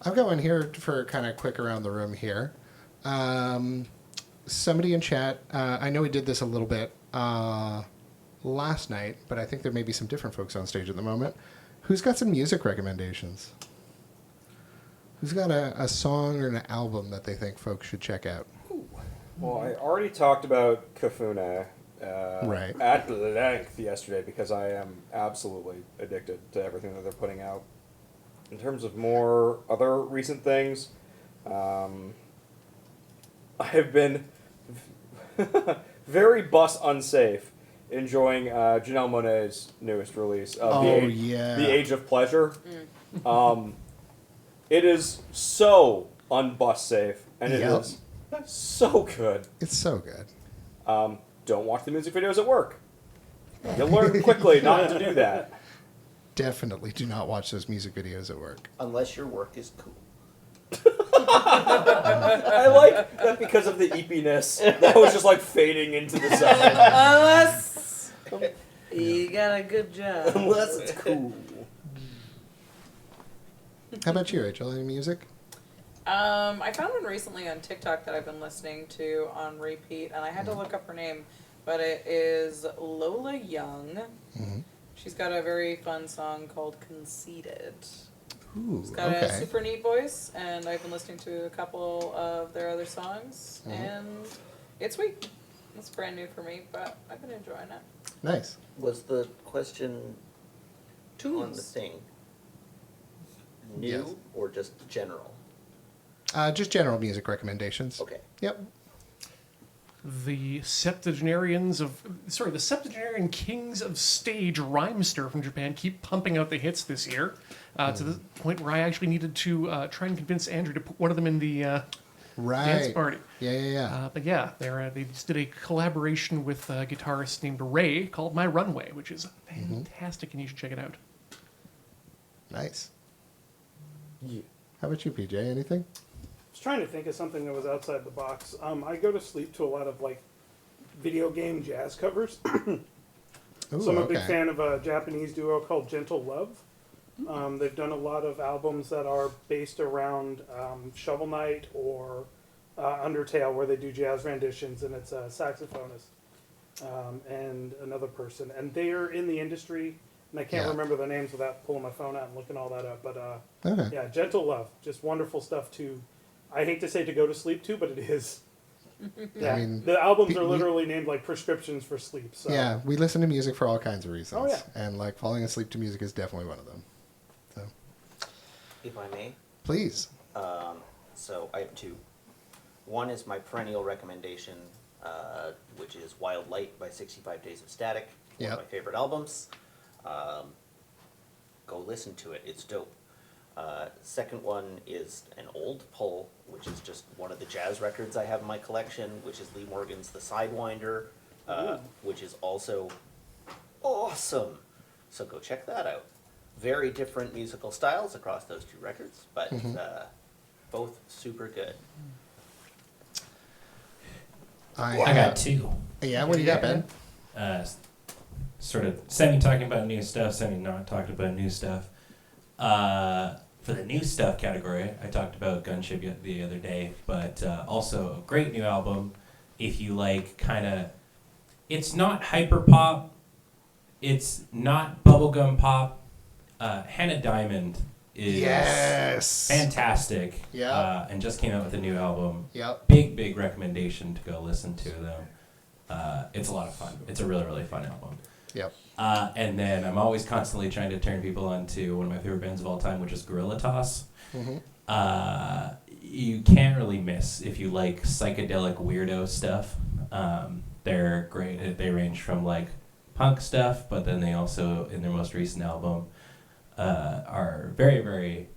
I've got one here for kind of quick around the room here. Somebody in chat, I know we did this a little bit last night, but I think there may be some different folks on stage at the moment. Who's got some music recommendations? Who's got a song or an album that they think folks should check out? Well, I already talked about Kafuna Right. at length yesterday because I am absolutely addicted to everything that they're putting out. In terms of more other recent things, I have been very bus unsafe enjoying Janelle Monáe's newest release of The Age of Pleasure. It is so unbus safe, and it is so good. It's so good. Don't watch the music videos at work. You'll learn quickly not to do that. Definitely do not watch those music videos at work. Unless your work is cool. I like that because of the eepiness that was just like fading into the sun. Unless you got a good job. Unless it's cool. How about you, Rachel? Any music? I found one recently on TikTok that I've been listening to on repeat, and I had to look up her name, but it is Lola Young. Mm-hmm. She's got a very fun song called Conceited. Ooh, She's got okay. a super neat voice, and I've been listening to a couple of their other songs, and it's sweet. It's brand new for me, but I've been enjoying it. Nice. Was the question on the thing new Yes. or just general? Just general music recommendations. Okay. Yep. The septuagenarian kings of stage Rhymester from Japan keep pumping out the hits this year, to the point where I actually needed to try and convince Andrew to put one of them in the dance party. Yeah. But yeah, they just did a collaboration with a guitarist named Ray called My Runway, which is fantastic, and you should check it out. Nice. Yeah. How about you, PJ? Anything? I was trying to think of something that was outside the box. I go to sleep to a lot of like video game jazz covers. Ooh, So I'm a big okay. fan of a Japanese duo called Gentle Love. They've done a lot of albums that are based around Shovel Knight or Undertale, where they do jazz renditions, and it's a saxophonist and another person, and they are in the industry. And I can't remember the names without pulling my phone out and looking all that up. But Okay. yeah, Gentle Love, just wonderful stuff to. I hate to say to go to sleep to, but it is. Yeah, I mean, the albums are literally named like prescriptions for sleep. So. Yeah, we listen to music for all kinds of reasons. Oh, yeah. And like falling asleep to music is definitely one of them. So, If I may. please. So I have two. One is my perennial recommendation, which is Wild Light by 65 Days of Static. One Yep. of my favorite albums. Go listen to it. It's dope. Second one is an old pull, which is just one of the jazz records I have in my collection, which is Lee Morgan's The Sidewinder, which is also awesome. So go check that out. Very different musical styles across those two records, but both super good. I got two. Yeah, what do you got, Ben? Sort of semi-talking about new stuff, semi-not talking about new stuff. For the new stuff category, I talked about Gunship the other day, but also a great new album if you like kind of... It's not hyper pop. It's not bubblegum pop. Hannah Diamond is fantastic. Yeah. And just came out with a new album. Yep. Big recommendation to go listen to them. It's a lot of fun. It's a really, really fun album. Yep. And then I'm always constantly trying to turn people on to one of my favorite bands of all time, which is Gorilla Toss. You can't really miss if you like psychedelic weirdo stuff. They're great. They range from like punk stuff, but then they also, in their most recent album, are very, very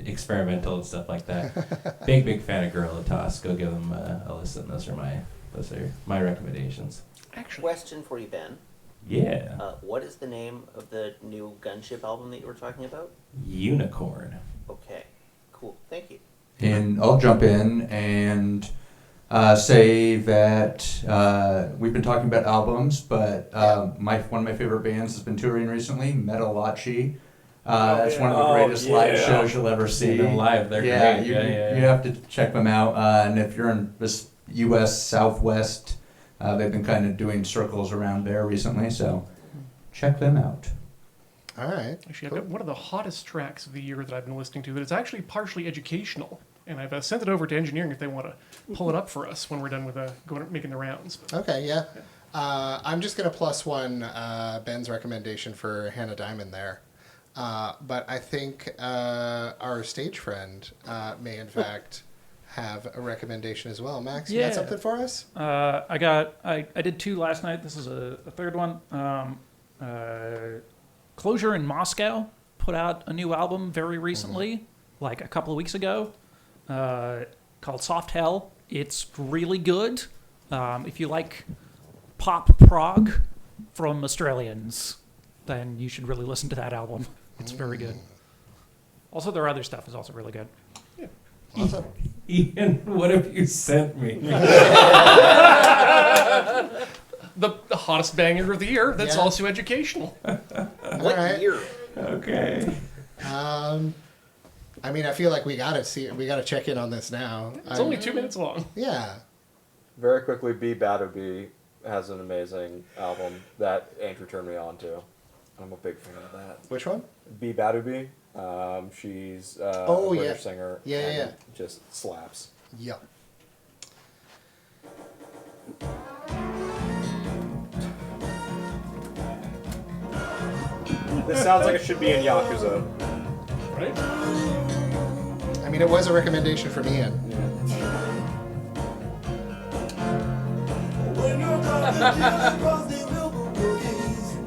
experimental and stuff like that. Big fan of Gorilla Toss. Go give them a listen. Those are my recommendations. Actually, Question for you, Ben. Yeah. What is the name of the new Gunship album that you were talking about? Unicorn. Okay, cool. Thank you. And I'll jump in and say that we've been talking about albums, but one of my favorite bands has been touring recently, Metalachi. That's one of the Oh, greatest live yeah. shows you'll ever see. Seen them live, they're yeah, great. You, Yeah. you have to check them out. And if you're in this U.S. Southwest, they've been kind of doing circles around there recently, so check them out. All right. Actually, I've got one of the hottest tracks of the year that I've been listening to that is actually partially educational. And I've sent it over to engineering if they want to pull it up for us when we're done with making the rounds. Okay, yeah. I'm just going to plus one Ben's recommendation for Hannah Diamond there. But I think our stage friend may, in fact, have a recommendation as well. Max, you got Yeah. something for us? I did 2 last night. This is a third one. Closure in Moscow put out a new album very recently, like a couple of weeks ago, called Soft Hell. It's really good. If you like pop prog from Australians, then you should really listen to that album. It's very good. Also, their other stuff is also really good. Awesome. Ian, what have you sent me? The hottest banger of the year that's Yeah. also educational. What right. year? Okay. I mean, I feel like we gotta check in on this now. It's only 2 minutes long. Yeah. Very quickly, B Badu B has an amazing album that Andrew turned me on to. I'm a big fan of that. Which one? B Badu B. She's Oh, a yeah. British singer. Yeah, yeah, and yeah. Just slaps. Yeah. This sounds like it should be in Yakuza. Right? I mean, it was a recommendation from Ian. When you're driving across the little cookies,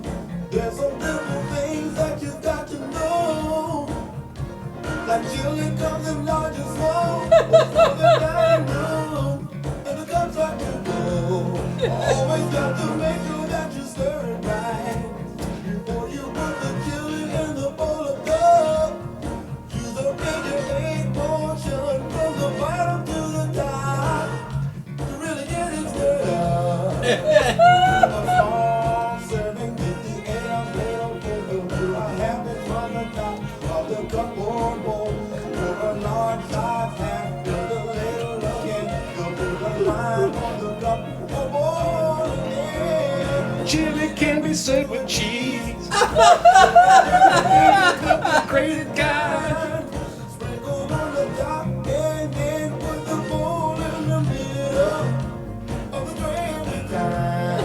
there's some little things that you've got to know. Like chili comes in large and small, for the dining room, and the contract to go. Always got to make sure that you stir it right before you put the chili in the bowl of gold. Use a figure 8 portion from the bottom to the top to really get it stirred up. A small serving with the 8-ounce plate of cocoa. I have it from the top of the cupboard bowl. For a large size half, with a little again. You'll put a line on the cup of bowl again. Chili can be served with cheese. Grated guy. Sprinkled on the top and then put the bowl in the middle of the tray every time.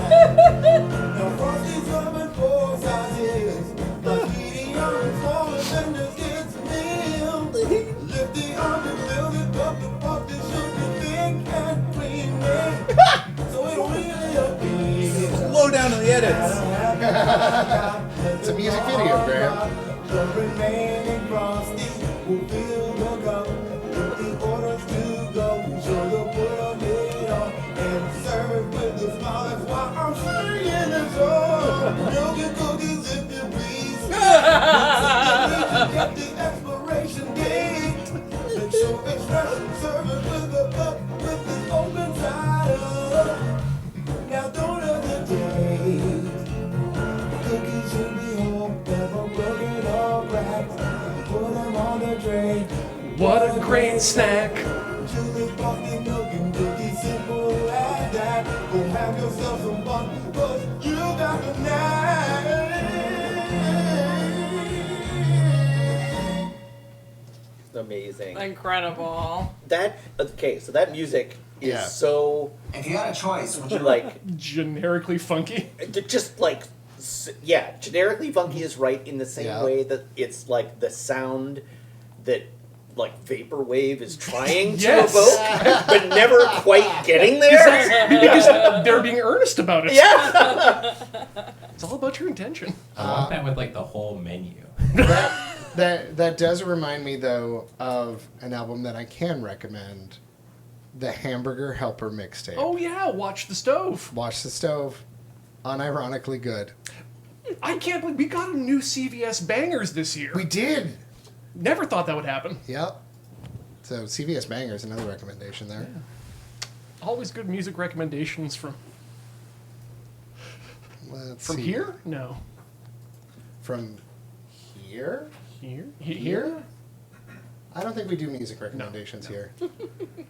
Now Frosty's come in 4 sizes, like medium and small and then there's kids meal. Lift the arm and build it up the pot that should be thick and creamy, so it don't really appeal. Slow down on the edits. It's a music video, Graham. The remaining Frosty will fill the cup with the orders to go. So you'll put a lid on and serve it with the smile. That's why I'm singing this song. Milk and cookies if you please. Get the expiration date. Make sure it's fresh and serve it with a cup with the open side up. Now don't hesitate. Cookies should be whole, never broken or cracked. Put them on the tray. What a great snack. Chili, coffee, milk, and cookies, simple as that. Go have yourself some fun, 'cause you got the knack. Amazing. Incredible. So that music is Yeah. so If you had a choice, would like Generically funky. just like generically funky is right in the same Yeah. way that it's like the sound that like vaporwave is trying Yes. to evoke, but never quite getting there. Because they're being earnest about it. Yeah. It's all about your intention. I want that with like the whole menu. That does remind me, though, of an album that I can recommend, the Hamburger Helper mixtape. Oh yeah, watch the stove. Watch the Stove. Unironically good. I can't believe we got a new CVS bangers this year. We did. Never thought that would happen. Yep. So CVS Bangers, another recommendation there. Always good music recommendations from Let's see. here? No. From here? Here? Here? I don't think we do music recommendations here.